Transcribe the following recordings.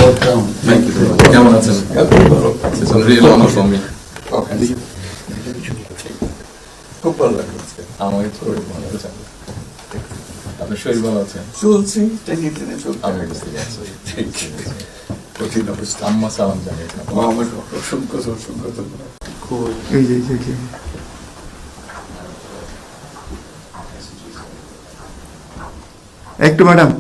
welcome. Thank you. কেমন আছেন? It's a real honor for me. খুব ভালো লাগলো আজকে। আমার শরীর ভালো আছে। আপনার শরীর ভালো আছে? চলছি, টেনে টেনে চলতে আমি হবে। বুঝতে পারছি। ঠিক ঠিক। কঠিন অবস্থা। আম্মা সালাম জানিয়েছেন। আমার অসংখ্য ধন্যবাদ। খুব এই যে একটু ম্যাডাম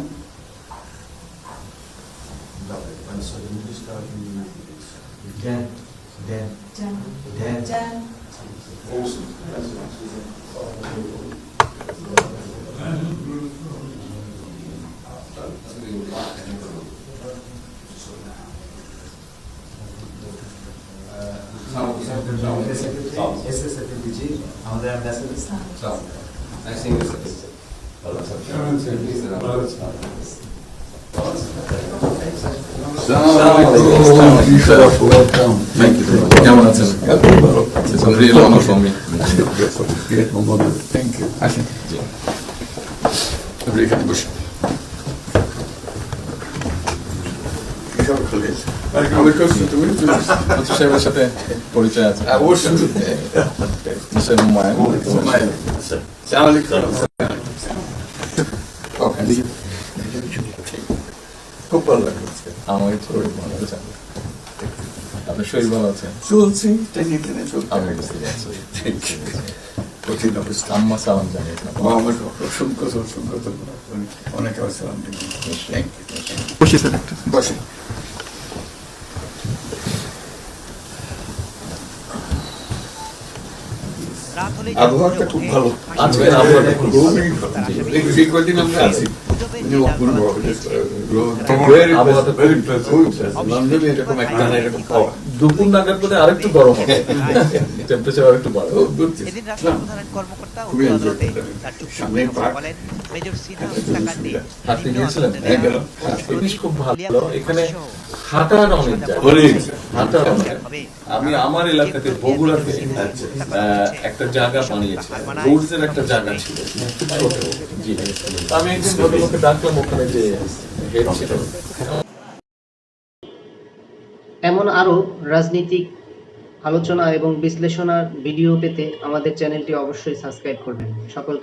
welcome. Thank you. কেমন আছেন? It's a real honor for me. Thank you. আসেন। আপনি এখানে বসুন। কিসব খুলে? আমার কাছে তুমি আচ্ছা সাহেবের সাথে পরিচয় আছে। অবশ্যই। মিস্টার হুমায়ুন। আসসালামু আলাইকুম। খুব ভালো লাগলো আজকে। আমার শরীর ভালো আছে। আপনার শরীর ভালো আছে? চলছি, টেনে টেনে চলতে আমি হবে। বুঝতে পারছি। ঠিক ঠিক। কঠিন অবস্থা। আম্মা সালাম জানিয়েছেন। আমার অসংখ্য ধন্যবাদ। অনেক আসসালাম আলাইকুম। Thank you. বসে স্যার একটা বসেন। আবহাওয়াটা খুব ভালো। আজকে আবহাওয়াটা খুব ভালো। খুবই ভালো। এই কদিন আমরা আছি। আবহাওয়াটা লন্ডনে এরকম একটা না এরকম পাওয়া। দুপুর নাগাদ বলে আরেকটু গরম হবে। টেম্পারেচার আরেকটু বাড়বে। এদিন রাষ্ট্রপ্রধানের কর্মকর্তা খুবই উচ্চ enjoy আদালতে করলাম। তার চুক্তি সামনে পূরণ পার্ক। বলেন মেজর সিনা একটা হত্যাকাণ্ডে সুবিধা। হাঁটতে বিভিন্ন গিয়েছিলেন? আদালতে হ্যাঁ, গেলাম। জিনিস খুব ভালো। এখানে হাঁটার অনেক জায়গা। অনেক। হাঁটার অনেক। হবে। আমি আমার এলাকাতে বগুড়াতে একটা জায়গা বানিয়েছি, রোডসের একটা জায়গা ছিল খুব ছোট। জি, আমি একদিন ভদ্রলোককে ডাকলাম, ওখানে যে হেড ছিল। এমন আরও রাজনীতিক আলোচনা এবং বিশ্লেষণার ভিডিও পেতে আমাদের চ্যানেলটি অবশ্যই সাবস্ক্রাইব করবেন। সকল